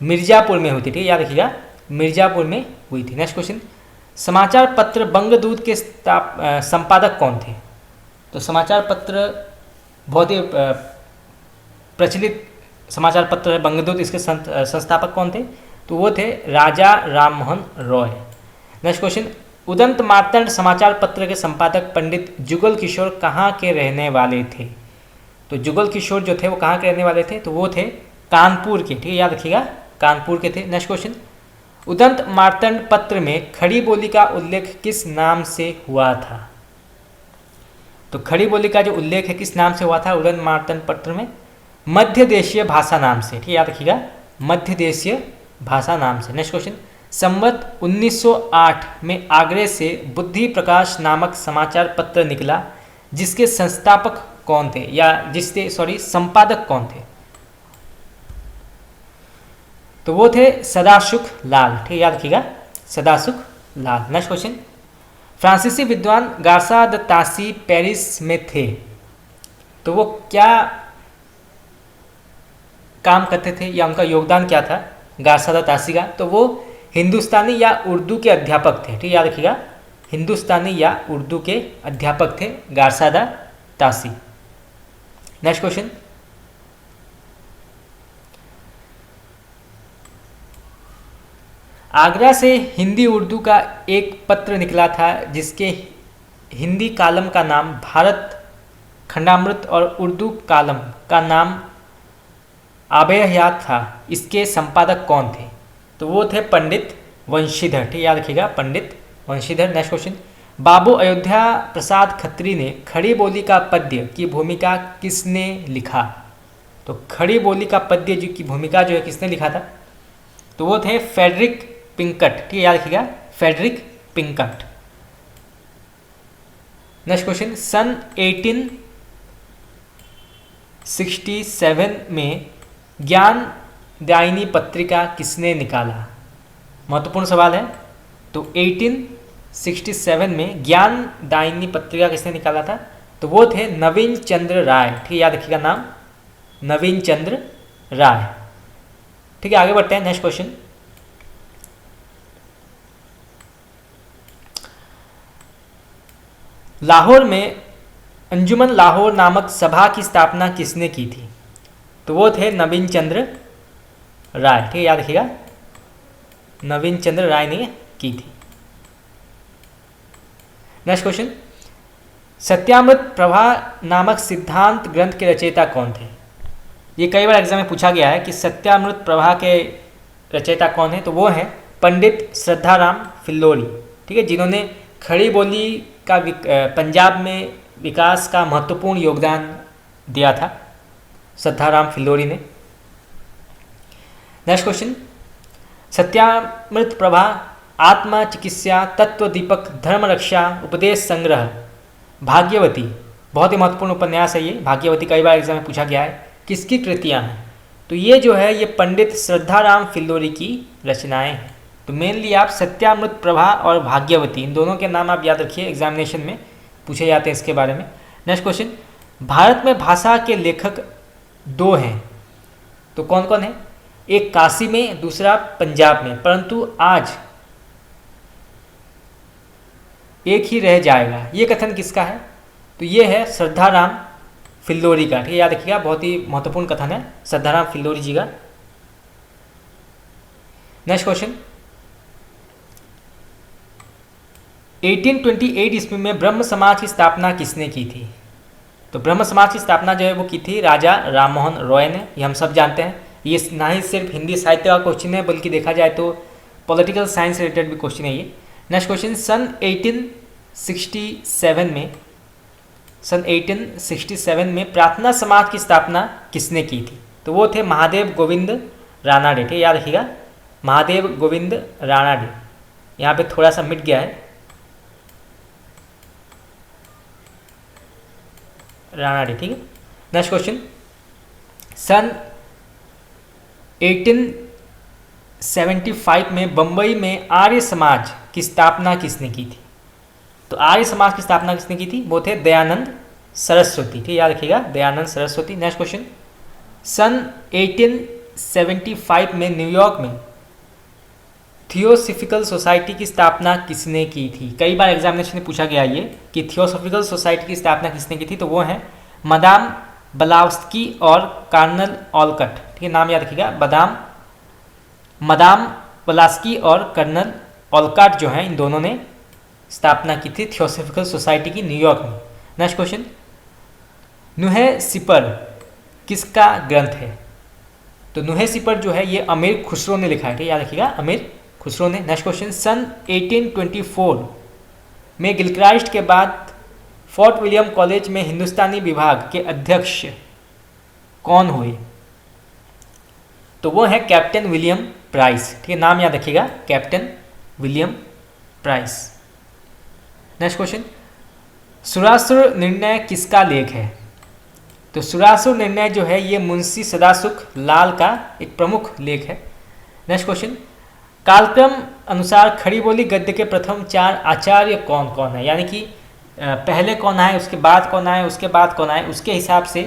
मिर्ज़ापुर में हुई थी, ठीक है, याद रखिएगा, मिर्ज़ापुर में हुई थी। नेक्स्ट क्वेश्चन, समाचार पत्र बंगदूत के संपादक कौन थे? तो समाचार पत्र बहुत ही प्रचलित समाचार पत्र है बंगदूत, इसके संस्थापक कौन थे? तो वो थे राजा राममोहन रॉय। नेक्स्ट क्वेश्चन, उदंत मार्तंड समाचार पत्र के संपादक पंडित जुगल किशोर कहाँ के रहने वाले थे? तो जुगल किशोर जो थे वो कहाँ के रहने वाले थे? तो वो थे कानपुर के, ठीक है, याद रखिएगा, कानपुर के थे। नेक्स्ट क्वेश्चन, उदंत मार्तंड पत्र में खड़ी बोली का उल्लेख किस नाम से हुआ था? तो खड़ी बोली का जो उल्लेख है किस नाम से हुआ था उदंत मार्तंड पत्र में? मध्य देशीय भाषा नाम से, ठीक है, याद रखिएगा, मध्य देशीय भाषा नाम से। नेक्स्ट क्वेश्चन, संवत 1908 में आगरे से बुद्धि प्रकाश नामक समाचार पत्र निकला, जिसके संस्थापक कौन थे या जिसके संपादक कौन थे? तो वो थे सदासुख लाल, ठीक है, याद रखिएगा, सदासुख लाल। नेक्स्ट क्वेश्चन, फ्रांसीसी विद्वान गार्सा द तासी पेरिस में थे, तो वो क्या काम करते थे या उनका योगदान क्या था गार्सा द तासी का? तो वो हिंदुस्तानी या उर्दू के अध्यापक थे, ठीक है, याद रखिएगा, हिंदुस्तानी या उर्दू के अध्यापक थे Garcin de Tassy. Next question, Agra से हिंदी उर्दू का एक पत्र निकला था जिसके हिंदी कालम का नाम भारत खंडामृत और उर्दू कालम का नाम आबे हयात था। इसके संपादक कौन थे? तो वो थे पंडित वंशीधर, ठीक है, याद रखिएगा, पंडित वंशीधर। नेक्स्ट क्वेश्चन, बाबू अयोध्या प्रसाद खत्री ने खड़ी बोली का पद्य की भूमिका किसने लिखा? तो खड़ी बोली का पद्य जो की भूमिका जो है किसने लिखा था? तो वो थे फेडरिक पिंकट, ठीक है, याद रखिएगा, फेडरिक पिंकट। नेक्स्ट क्वेश्चन, सन 1867 में ज्ञान दायिनी पत्रिका किसने निकाला? महत्वपूर्ण सवाल है। तो 1867 में ज्ञान दायिनी पत्रिका किसने निकाला था? तो वो थे नवीन चंद्र राय, ठीक है, याद रखिएगा नाम, नवीन चंद्र राय। ठीक है, आगे बढ़ते हैं। नेक्स्ट क्वेश्चन, लाहौर में अंजुमन लाहौर नामक सभा की स्थापना किसने की थी? तो वो थे नवीन चंद्र राय, ठीक है, याद रखिएगा, नवीन चंद्र राय ने की थी। नेक्स्ट क्वेश्चन, सत्यामृत प्रभा नामक सिद्धांत ग्रंथ के रचयिता कौन थे? ये कई बार एग्जाम में पूछा गया है कि सत्यामृत प्रभा के रचयिता कौन है? तो वो है पंडित श्रद्धाराम फिल्लोरी, ठीक है, जिन्होंने खड़ी बोली का पंजाब में विकास का महत्वपूर्ण योगदान दिया था, श्रद्धाराम फिल्लोरी ने। नेक्स्ट क्वेश्चन, सत्यामृत प्रभा, आत्मा चिकित्सा, तत्व दीपक, धर्म रक्षा, उपदेश संग्रह, भाग्यवती, बहुत ही महत्वपूर्ण उपन्यास है ये। भाग्यवती कई बार एग्जाम में पूछा गया है, किसकी कृतियाँ हैं? तो ये जो है ये पंडित श्रद्धाराम फिल्लोरी की रचनाएं हैं। तो मेनली आप सत्यामृत प्रभा और भाग्यवती, इन दोनों के नाम आप याद रखिए, एग्जामिनेशन में पूछे जाते हैं इसके बारे में। नेक्स्ट क्वेश्चन, भारत में भाषा के लेखक दो हैं, तो कौन कौन है? एक काशी में, दूसरा पंजाब में, परंतु आज एक ही रह जाएगा। ये कथन किसका है? तो ये है श्रद्धाराम फिल्लोरी का, ठीक है, याद रखिएगा, बहुत ही महत्वपूर्ण कथन है श्रद्धाराम फिल्लोरी जी का। नेक्स्ट क्वेश्चन, 1828 ईस्वी में ब्रह्म समाज की स्थापना किसने की थी? तो ब्रह्म समाज की स्थापना जो है वो की थी राजा राममोहन रॉय ने, ये हम सब जानते हैं। ये ना ही सिर्फ हिंदी साहित्य का क्वेश्चन है, बल्कि देखा जाए तो पॉलिटिकल साइंस रिलेटेड भी क्वेश्चन है ये। नेक्स्ट क्वेश्चन, सन 1867 में प्रार्थना समाज की स्थापना किसने की थी? तो वो थे महादेव गोविंद रानाडे, ठीक, याद रखिएगा, महादेव गोविंद रानाडे। यहाँ पे थोड़ा सा मिट गया है, रानाडे, ठीक है। नेक्स्ट क्वेश्चन, सन 1875 में बम्बई में आर्य समाज की स्थापना किसने की थी? तो आर्य समाज की स्थापना किसने की थी? वो थे दयानंद सरस्वती, ठीक, याद रखिएगा, दयानंद सरस्वती। नेक्स्ट क्वेश्चन, सन 1875 में न्यूयॉर्क में थियोसॉफिकल सोसाइटी की स्थापना किसने की थी? कई बार एग्जामिनेशन में पूछा गया ये कि थियोसॉफिकल सोसाइटी की स्थापना किसने की थी? तो वो है मदाम ब्लावस्की और कर्नल ऑलकट, ठीक है, नाम याद रखिएगा, मदाम ब्लावस्की और कर्नल ऑलकट जो हैं, इन दोनों ने स्थापना की थी थियोसॉफिकल सोसाइटी की न्यूयॉर्क में। नेक्स्ट क्वेश्चन, नुहे सिपर किसका ग्रंथ है? तो नुहे सिपर जो है ये अमीर खुसरो ने लिखा है, ठीक, याद रखिएगा, अमीर खुसरो ने। नेक्स्ट क्वेश्चन, सन 1824 में गिलक्राइस्ट के बाद फोर्ट विलियम कॉलेज में हिंदुस्तानी विभाग के अध्यक्ष कौन हुए? तो वो है कैप्टन विलियम प्राइस, ठीक है, नाम याद रखिएगा, captain William Price. Next question, Surasur Nirnay किसका लेख है? तो सुरासुर निर्णय जो है ये मुंशी सदासुख लाल का एक प्रमुख लेख है। नेक्स्ट क्वेश्चन, कालक्रम अनुसार खड़ी बोली गद्य के प्रथम 4 आचार्य कौन कौन है? यानी कि पहले कौन आए, उसके बाद कौन आए, उसके बाद कौन आए, उसके हिसाब से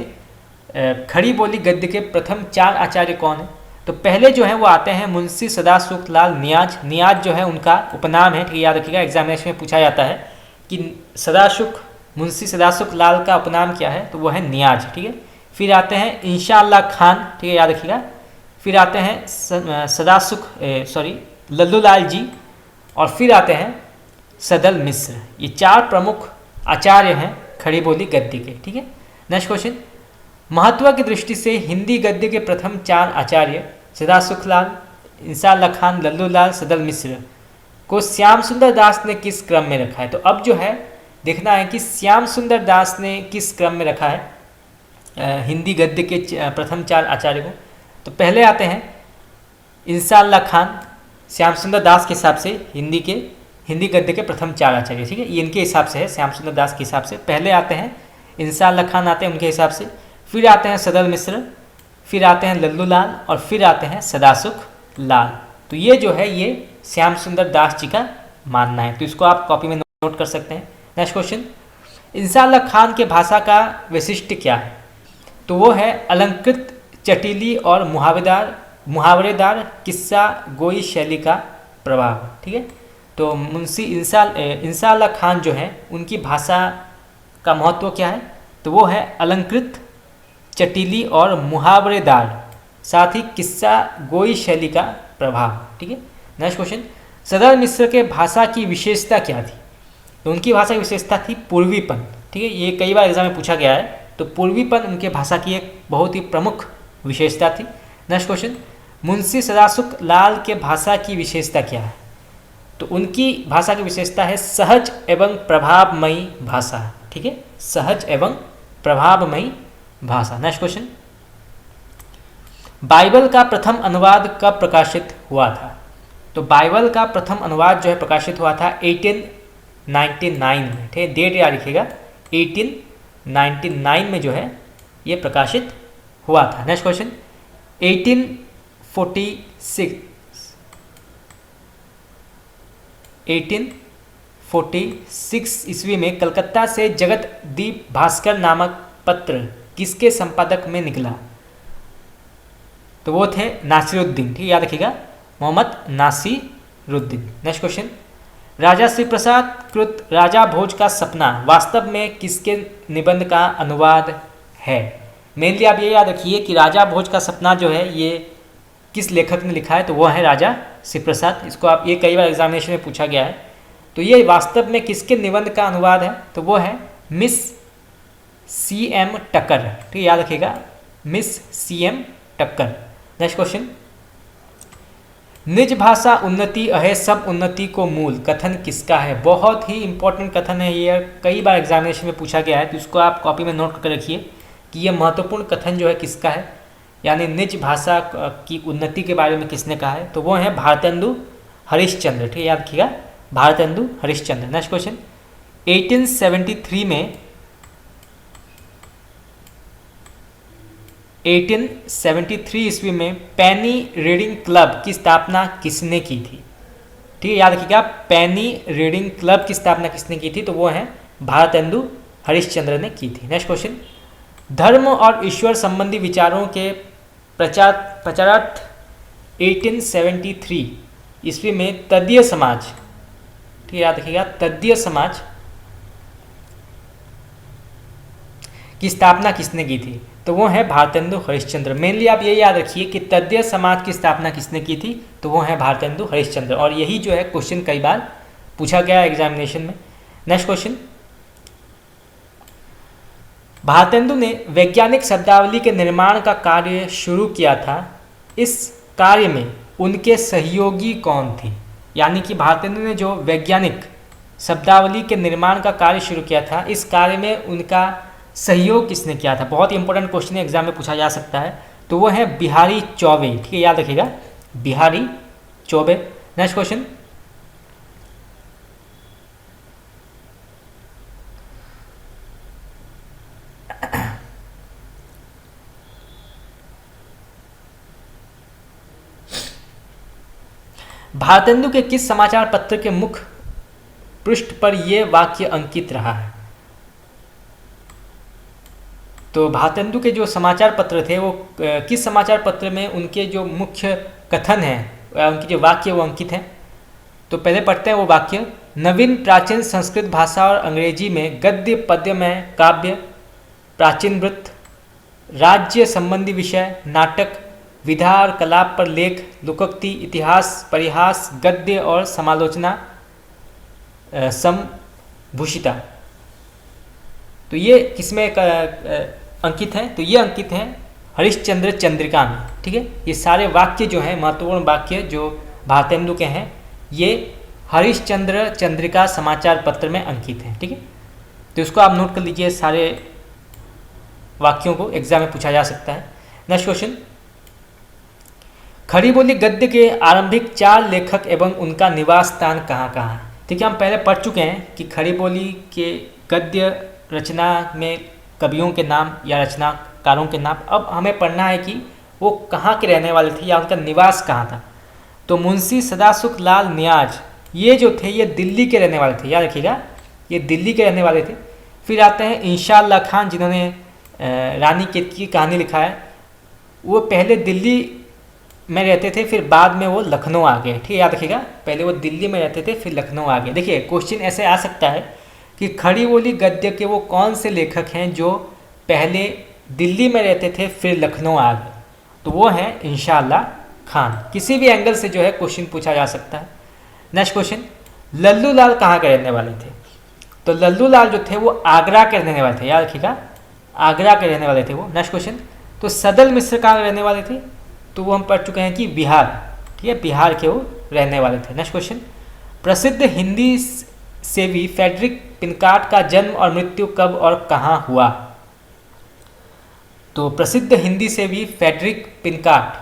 खड़ी बोली गद्य के प्रथम 4 आचार्य कौन है? तो पहले जो है वो आते हैं मुंशी सदासुख लाल नियाज। नियाज जो है उनका उपनाम है, ठीक है, याद रखिएगा, एग्जामिनेशन में पूछा जाता है कि मुंशी सदासुख लाल का उपनाम क्या है? तो वो है नियाज, ठीक है। फिर आते हैं इंशाअल्लाह खान, ठीक है, याद रखिएगा। फिर आते हैं लल्लूलाल जी, और फिर आते हैं सदल मिश्र। ये 4 प्रमुख आचार्य हैं खड़ी बोली गद्य के, ठीक है। नेक्स्ट क्वेश्चन, महत्व की दृष्टि से हिंदी गद्य के प्रथम 4 आचार्य सदासुख लाल, इंशाअल्लाह खान, लल्लूलाल, सदल मिश्र को श्याम सुंदर दास ने किस क्रम में रखा है? तो अब जो है देखना है कि श्याम सुंदर दास ने किस क्रम में रखा है हिंदी गद्य के प्रथम 4 आचार्य को। तो पहले आते हैं इंशाअल्लाह खान, श्याम सुंदर दास के हिसाब से हिंदी गद्य के प्रथम 4 आचार्य, ठीक है, ये इनके हिसाब से है, श्याम सुंदर दास के हिसाब से। पहले आते हैं इंशाअल्लाह खान, आते हैं उनके हिसाब से। फिर आते हैं सदल मिश्र, फिर आते हैं लल्लूलाल, और फिर आते हैं सदासुख लाल। तो ये जो है ये श्याम सुंदर दास जी का मानना है, तो इसको आप कॉपी में नोट कर सकते हैं। नेक्स्ट क्वेश्चन, इंशाअल्लाह खान के भाषा का वैशिष्ट्य क्या है? तो वो है अलंकृत, चटीली और मुहावरेदार किस्सा गोई शैली का प्रभाव, ठीक है। तो मुंशी इंशाअल्लाह खान जो है उनकी भाषा का महत्व क्या है? तो वो है अलंकृत, चटीली और मुहावरेदार, साथ ही किस्सा गोई शैली का प्रभाव, ठीक है। नेक्स्ट क्वेश्चन, सदल मिश्र के भाषा की विशेषता क्या थी? तो उनकी भाषा की विशेषता थी पूर्वीपन, ठीक है, ये कई बार एग्जाम में पूछा गया है। तो पूर्वीपन उनके भाषा की एक बहुत ही प्रमुख विशेषता थी। नेक्स्ट क्वेश्चन, मुंशी सदासुख लाल के भाषा की विशेषता क्या है? तो उनकी भाषा की विशेषता है सहज एवं प्रभावमयी भाषा। ठीक है, सहज एवं प्रभावमयी भाषा। नेक्स्ट क्वेश्चन, बाइबल का प्रथम अनुवाद कब प्रकाशित हुआ था? तो बाइबल का प्रथम अनुवाद जो है प्रकाशित हुआ था 1899 में। ठीक है, डेट याद रखिएगा, 1899 में जो है ये प्रकाशित हुआ था। नेक्स्ट क्वेश्चन, 1846 ईस्वी में कलकत्ता से जगत दीप भास्कर नामक पत्र किसके संपादक में निकला? तो वो थे नासिरुद्दीन। ठीक, याद रखिएगा, मोहम्मद नासिरुद्दीन। नेक्स्ट क्वेश्चन, राजा श्री प्रसाद कृत राजा भोज का सपना वास्तव में किसके निबंध का अनुवाद है? मेनली आप ये याद रखिए कि राजा भोज का सपना जो है ये किस लेखक ने लिखा है? तो वो है राजा श्री प्रसाद। इसको आप ये कई बार एग्जामिनेशन में पूछा गया है। तो ये वास्तव में किसके निबंध का अनुवाद है? तो वो है मिस CM टक्कर। ठीक, याद रखिएगा, मिस CM टक्कर। नेक्स्ट क्वेश्चन, निज भाषा उन्नति अहे सब उन्नति को मूल कथन किसका है? बहुत ही इंपॉर्टेंट कथन है ये, कई बार एग्जामिनेशन में पूछा गया है। तो इसको आप कॉपी में नोट करके रखिए कि ये महत्वपूर्ण कथन जो है किसका है, यानी निज भाषा की उन्नति के बारे में किसने कहा है? तो वो है भारतेंदु हरिश्चंद्र। ठीक है, याद रखिएगा, भारतेंदु हरिश्चंद्र। नेक्स्ट क्वेश्चन, 1873 में 1873 ईस्वी में पैनी रीडिंग क्लब की स्थापना किसने की थी? ठीक है, याद रखिएगा, पैनी रीडिंग क्लब की स्थापना किसने की थी? तो वो है भारतेंदु हरिश्चंद्र ने की थी। नेक्स्ट क्वेश्चन, धर्म और ईश्वर संबंधी विचारों के प्रचारार्थ 1873 ईस्वी में तदीय समाज, ठीक है, याद रखिएगा, तदीय समाज की स्थापना किसने की थी? तो वो है भारतेंदु हरिश्चंद्र। मेनली आप ये याद रखिए कि तदीय समाज की स्थापना किसने की थी? तो वो है भारतेंदु हरिश्चंद्र। और यही जो है क्वेश्चन कई बार पूछा गया एग्जामिनेशन में। नेक्स्ट क्वेश्चन, भारतेंदु ने वैज्ञानिक शब्दावली के निर्माण का कार्य शुरू किया था। इस कार्य में उनके सहयोगी कौन थे? यानी कि भारतेंदु ने जो वैज्ञानिक शब्दावली के निर्माण का कार्य शुरू किया था, इस कार्य में उनका सहयोग किसने किया था? बहुत ही इंपॉर्टेंट क्वेश्चन एग्जाम में पूछा जा सकता है। तो वो है बिहारी चौबे। ठीक है, याद रखिएगा, बिहारी चौबे। नेक्स्ट क्वेश्चन, भारतेंदु के किस समाचार पत्र के मुख्य पृष्ठ पर यह वाक्य अंकित रहा है? तो भारतेंदु के जो समाचार पत्र थे वो किस समाचार पत्र में उनके जो मुख्य कथन है, उनके जो वाक्य वो अंकित हैं? तो पहले पढ़ते हैं वो वाक्य, नवीन प्राचीन संस्कृत भाषा और अंग्रेजी में गद्य पद्य में काव्य, प्राचीन वृत्त, राज्य संबंधी विषय, नाटक, विधा और कलाप पर लेख, लोकोक्ति, इतिहास, परिहास, गद्य और समालोचना समभूषिता। तो ये किसमें अंकित हैं? तो ये अंकित हैं हरिश्चंद्र चंद्रिका में। ठीक है, ये सारे वाक्य जो हैं, महत्वपूर्ण वाक्य जो भारतेंदु के हैं, ये हरिश्चंद्र चंद्रिका समाचार पत्र में अंकित हैं। ठीक है, तो इसको आप नोट कर लीजिए, सारे वाक्यों को एग्जाम में पूछा जा सकता है। नेक्स्ट क्वेश्चन, खड़ी बोली गद्य के आरंभिक 4 लेखक एवं उनका निवास स्थान कहाँ कहाँ है? ठीक है, हम पहले पढ़ चुके हैं कि खड़ी बोली के गद्य रचना में कवियों के नाम या रचनाकारों के नाम। अब हमें पढ़ना है कि वो कहाँ के रहने वाले थे या उनका निवास कहाँ था। तो मुंशी सदासुख लाल नियाज ये जो थे ये दिल्ली के रहने वाले थे, याद रखिएगा, ये दिल्ली के रहने वाले थे। फिर आते हैं इंशाअल्लाह खान, जिन्होंने रानी केतकी की कहानी लिखा है। वो पहले दिल्ली में रहते थे, फिर बाद में वो लखनऊ आ गए। ठीक है, याद रखिएगा, पहले वो दिल्ली में रहते थे, फिर लखनऊ आ गए। देखिए क्वेश्चन ऐसे आ सकता है कि खड़ी बोली गद्य के वो कौन से लेखक हैं जो पहले दिल्ली में रहते थे फिर लखनऊ आ गए? तो वो हैं इंशाअल्लाह खान। किसी भी एंगल से जो है क्वेश्चन पूछा जा सकता है। नेक्स्ट क्वेश्चन, लल्लू लाल कहाँ के रहने वाले थे? तो लल्लू लाल जो थे वो आगरा के रहने वाले थे, याद रखिएगा, आगरा के रहने वाले थे वो। नेक्स्ट क्वेश्चन, तो सदल मिश्र कहाँ रहने वाले थे? तो वो हम पढ़ चुके हैं कि बिहार, ठीक है, बिहार के वो रहने वाले थे। नेक्स्ट क्वेश्चन, प्रसिद्ध हिंदी सेवी फ्रेडरिक पिनकार्ट का जन्म और मृत्यु कब और कहाँ हुआ? तो प्रसिद्ध हिंदी सेवी फ्रेडरिक पिनकार्ट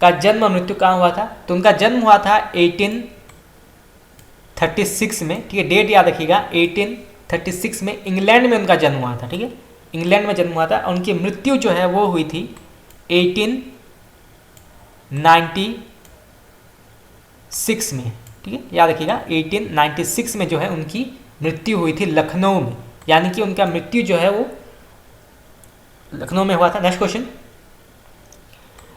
का जन्म और मृत्यु कहाँ हुआ था? तो उनका जन्म हुआ था 1836 में, ठीक है, डेट याद रखिएगा, 1836 में इंग्लैंड में उनका जन्म हुआ था, ठीक है, इंग्लैंड में जन्म हुआ था। और उनकी मृत्यु जो है वो हुई थी 1896 में, ठीक है, याद रखिएगा 1896 में जो है उनकी मृत्यु हुई थी लखनऊ में, यानी कि उनका मृत्यु जो है वो लखनऊ में हुआ था। नेक्स्ट क्वेश्चन,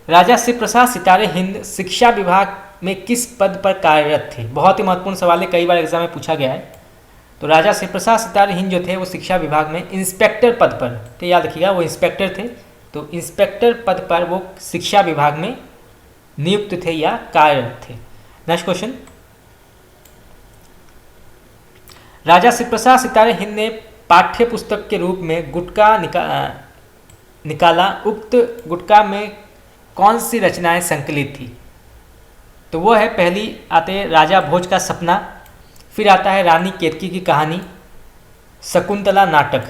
राजा शिव प्रसाद सितारे हिंद शिक्षा विभाग में किस पद पर कार्यरत थे? बहुत ही महत्वपूर्ण सवाल है, कई बार एग्जाम में पूछा गया है। तो राजा शिव प्रसाद सितारे हिंद जो थे वो शिक्षा विभाग में इंस्पेक्टर पद पर, तो याद रखिएगा वो इंस्पेक्टर थे, तो इंस्पेक्टर पद पर वो शिक्षा विभाग में नियुक्त थे या कार्यरत थे। नेक्स्ट क्वेश्चन, राजा शिव प्रसाद सितारे हिंद ने पाठ्य पुस्तक के रूप में गुटका निकाला, उक्त गुटका में कौन सी रचनाएं संकलित थी? तो वो है, पहली आते हैं राजा भोज का सपना, फिर आता है रानी केतकी की कहानी, शकुंतला नाटक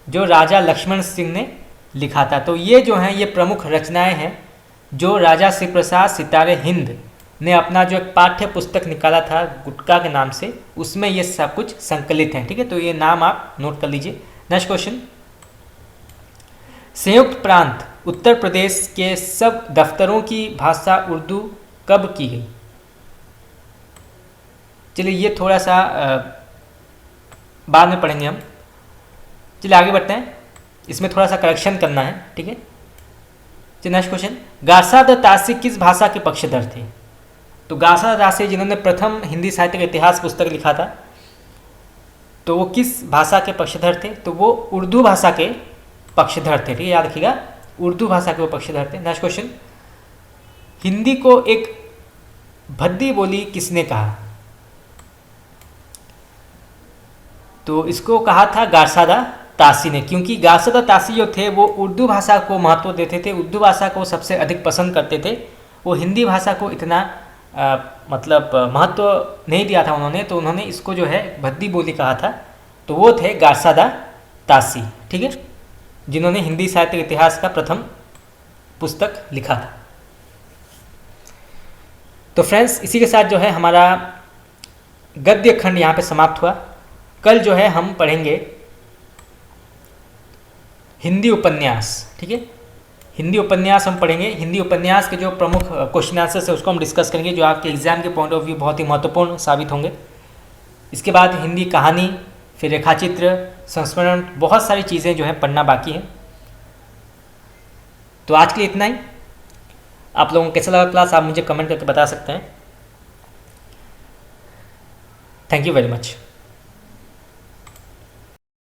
जो राजा लक्ष्मण सिंह ने लिखा था। तो ये जो हैं ये प्रमुख रचनाएं हैं जो राजा शिव प्रसाद सितारे हिंद ने अपना जो एक पाठ्य पुस्तक निकाला था गुटका के नाम से, उसमें ये सब कुछ संकलित हैं, ठीक है, तो ये नाम आप नोट कर लीजिए। नेक्स्ट क्वेश्चन, संयुक्त प्रांत उत्तर प्रदेश के सब दफ्तरों की भाषा उर्दू कब की गई? चलिए ये थोड़ा सा बाद में पढ़ेंगे हम, चलिए आगे बढ़ते हैं, इसमें थोड़ा सा करेक्शन करना है, ठीक है। चलिए नेक्स्ट क्वेश्चन, गासाद तासी किस भाषा के पक्षधर थे? तो गासाद तासी जिन्होंने प्रथम हिंदी साहित्य का इतिहास पुस्तक लिखा था, तो वो किस भाषा के पक्षधर थे? तो वो उर्दू भाषा के पक्षधर थे, ठीक है, याद रखिएगा उर्दू भाषा के वो पक्षधर थे। नेक्स्ट क्वेश्चन, हिंदी को एक भद्दी बोली किसने कहा? तो इसको कहा था गासादा तासी ने, क्योंकि गासादा तासी जो थे वो उर्दू भाषा को महत्व देते थे, उर्दू भाषा को सबसे अधिक पसंद करते थे, वो हिंदी भाषा को इतना मतलब महत्व नहीं दिया था उन्होंने, तो उन्होंने इसको जो है भद्दी बोली कहा था, तो वो थे गासादा तासी, ठीक है, जिन्होंने हिंदी साहित्य इतिहास का प्रथम पुस्तक लिखा था। तो फ्रेंड्स इसी के साथ जो है हमारा गद्य खंड यहाँ पे समाप्त हुआ। कल जो है हम पढ़ेंगे हिंदी उपन्यास, ठीक है, हिंदी उपन्यास हम पढ़ेंगे। हिंदी उपन्यास के जो प्रमुख क्वेश्चन आंसर्स है उसको हम डिस्कस करेंगे, जो आपके एग्जाम के पॉइंट ऑफ व्यू बहुत ही महत्वपूर्ण साबित होंगे। इसके बाद हिंदी कहानी, फिर रेखाचित्र, संस्मरण, बहुत सारी चीज़ें जो है पढ़ना बाकी है। तो आज के लिए इतना ही। आप लोगों को कैसा लगा क्लास आप मुझे कमेंट करके बता सकते हैं। Thank you very much.